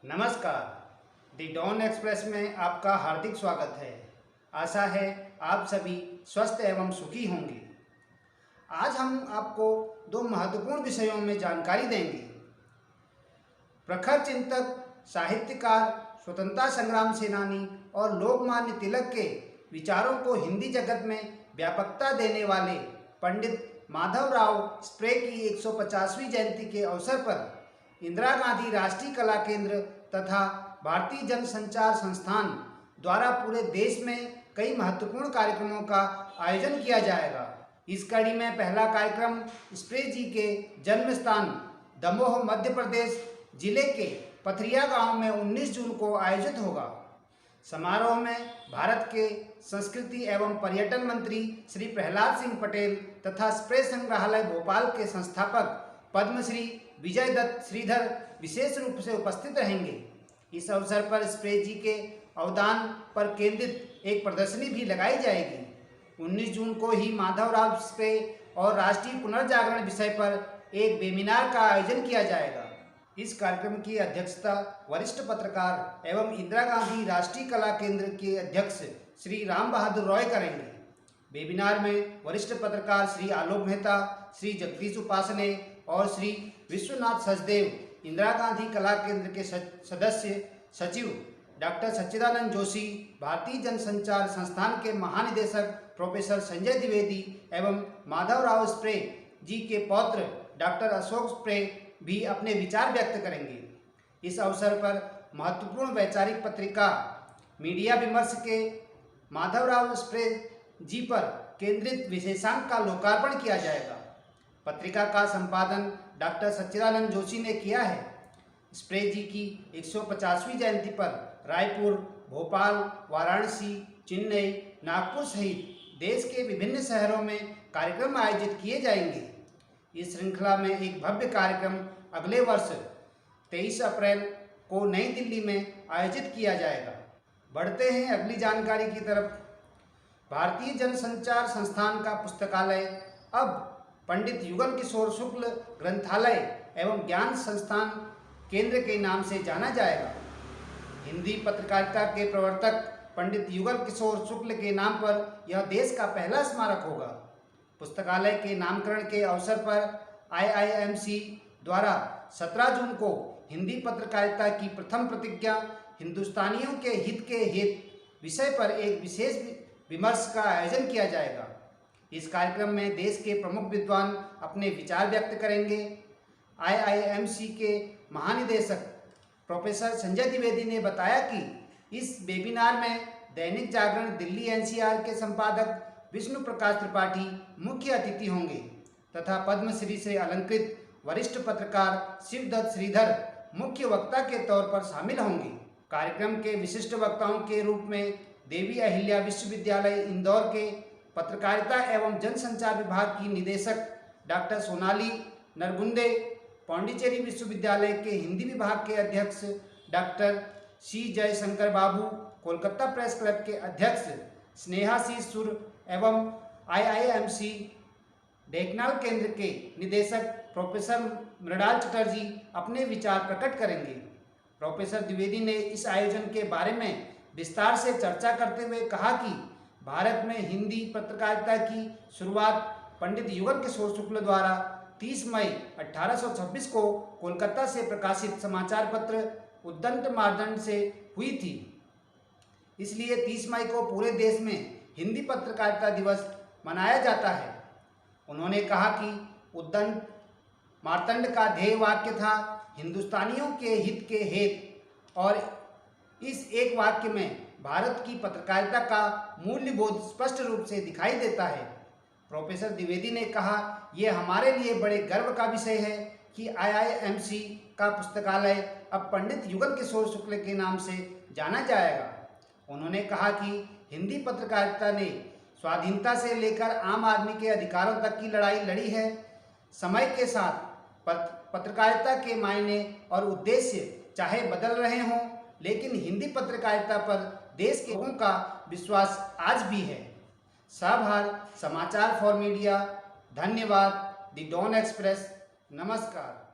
नमस्कार। दी don express में आपका हार्दिक स्वागत है। आशा है आप सभी स्वस्थ एवं सुखी होंगे। आज हम आपको दो महत्वपूर्ण विषयों में जानकारी देंगे। प्रखर चिंतक, साहित्यकार, स्वतंत्रता संग्राम सेनानी और लोकमान्य तिलक के विचारों को हिंदी जगत में व्यापकता देने वाले पंडित माधवराव स्प्रे की 150वीं जयंती के अवसर पर इंदिरा गांधी राष्ट्रीय कला केंद्र तथा भारतीय जनसंचार संस्थान द्वारा पूरे देश में कई महत्वपूर्ण कार्यक्रमों का आयोजन किया जाएगा। इस कड़ी में पहला कार्यक्रम स्प्रे जी के जन्म स्थान दमोह मध्य प्रदेश जिले के पथरिया गांव में 19 जून को आयोजित होगा। समारोह में भारत के संस्कृति एवं पर्यटन मंत्री श्री प्रहलाद सिंह पटेल तथा स्प्रे संग्रहालय भोपाल के संस्थापक पद्मश्री विजय दत्त श्रीधर विशेष रूप से उपस्थित रहेंगे। इस अवसर पर स्प्रे जी के अवदान पर केंद्रित एक प्रदर्शनी भी लगाई जाएगी। 19 जून को ही माधवराव स्प्रे और राष्ट्रीय पुनर्जागरण विषय पर एक वेबिनार का आयोजन किया जाएगा। इस कार्यक्रम की अध्यक्षता वरिष्ठ पत्रकार एवं इंदिरा गांधी राष्ट्रीय कला केंद्र के अध्यक्ष श्री राम बहादुर रॉय करेंगे। वेबिनार में वरिष्ठ पत्रकार श्री आलोक मेहता, श्री जगदीश उपासने और श्री विश्वनाथ सचदेव, इंदिरा गांधी कला केंद्र के सदस्य सचिव डॉक्टर सच्चिदानंद जोशी, भारतीय जनसंचार संस्थान के महानिदेशक प्रोफेसर संजय द्विवेदी एवं माधवराव स्प्रे जी के पौत्र डॉक्टर अशोक स्प्रे भी अपने विचार व्यक्त करेंगे। इस अवसर पर महत्वपूर्ण वैचारिक पत्रिका मीडिया विमर्श के माधवराव स्प्रे जी पर केंद्रित विशेषांक का लोकार्पण किया जाएगा। पत्रिका का संपादन डॉक्टर सच्चिदानंद जोशी ने किया है। स्प्रे जी की 150वीं जयंती पर रायपुर, भोपाल, वाराणसी, चेन्नई, नागपुर सहित देश के विभिन्न शहरों में कार्यक्रम आयोजित किए जाएंगे। इस श्रृंखला में एक भव्य कार्यक्रम अगले वर्ष 23 अप्रैल को नई दिल्ली में आयोजित किया जाएगा। बढ़ते हैं अगली जानकारी की तरफ। भारतीय जनसंचार संस्थान का पुस्तकालय अब पंडित युगल किशोर शुक्ल ग्रंथालय एवं ज्ञान संस्थान केंद्र के नाम से जाना जाएगा। हिंदी पत्रकारिता के प्रवर्तक पंडित युगल किशोर शुक्ल के नाम पर यह देश का पहला स्मारक होगा। पुस्तकालय के नामकरण के अवसर पर IIMC द्वारा 17 जून को हिंदी पत्रकारिता की प्रथम प्रतिज्ञा हिंदुस्तानियों के हित विषय पर एक विशेष विमर्श का आयोजन किया जाएगा। इस कार्यक्रम में देश के प्रमुख विद्वान अपने विचार व्यक्त करेंगे। IIMC के महानिदेशक प्रोफेसर संजय द्विवेदी ने बताया कि इस वेबिनार में दैनिक जागरण दिल्ली NCR के संपादक विष्णु प्रकाश त्रिपाठी मुख्य अतिथि होंगे तथा पद्मश्री से अलंकृत वरिष्ठ पत्रकार शिवदत्त श्रीधर मुख्य वक्ता के तौर पर शामिल होंगे। कार्यक्रम के विशिष्ट वक्ताओं के रूप में देवी अहिल्या विश्वविद्यालय इंदौर के पत्रकारिता एवं जनसंचार विभाग की निदेशक डॉक्टर सोनाली नरगुंदे, पांडिचेरी विश्वविद्यालय के हिंदी विभाग के अध्यक्ष डॉक्टर C जयशंकर बाबू, कोलकाता प्रेस क्लब के अध्यक्ष स्नेहा सी सुर एवं IIMC ढेंकनाल केंद्र के निदेशक प्रोफेसर मृणाल चटर्जी अपने विचार प्रकट करेंगे। प्रोफेसर द्विवेदी ने इस आयोजन के बारे में विस्तार से चर्चा करते हुए कहा कि भारत में हिंदी पत्रकारिता की शुरुआत पंडित युगल किशोर शुक्ल द्वारा 30 मई 1826 को कोलकाता से प्रकाशित समाचार पत्र उद्दंत मार्दंड से हुई थी। इसलिए 30 मई को पूरे देश में हिंदी पत्रकारिता दिवस मनाया जाता है। उन्होंने कहा कि उद्दंत मार्तंड का ध्येय वाक्य था हिंदुस्तानियों के हित के हेत, और इस एक वाक्य में भारत की पत्रकारिता का मूल्यबोध स्पष्ट रूप से दिखाई देता है। प्रोफेसर द्विवेदी ने कहा, यह हमारे लिए बड़े गर्व का विषय है कि IIMC का पुस्तकालय अब पंडित युगल किशोर शुक्ल के नाम से जाना जाएगा। उन्होंने कहा कि हिंदी पत्रकारिता ने स्वाधीनता से लेकर आम आदमी के अधिकारों तक की लड़ाई लड़ी है। समय के साथ पत्रकारिता के मायने और उद्देश्य चाहे बदल रहे हों, लेकिन हिंदी पत्रकारिता पर देश के लोगों का विश्वास आज भी है। साभार समाचार फॉर मीडिया। धन्यवाद। दी डॉन एक्सप्रेस। नमस्कार।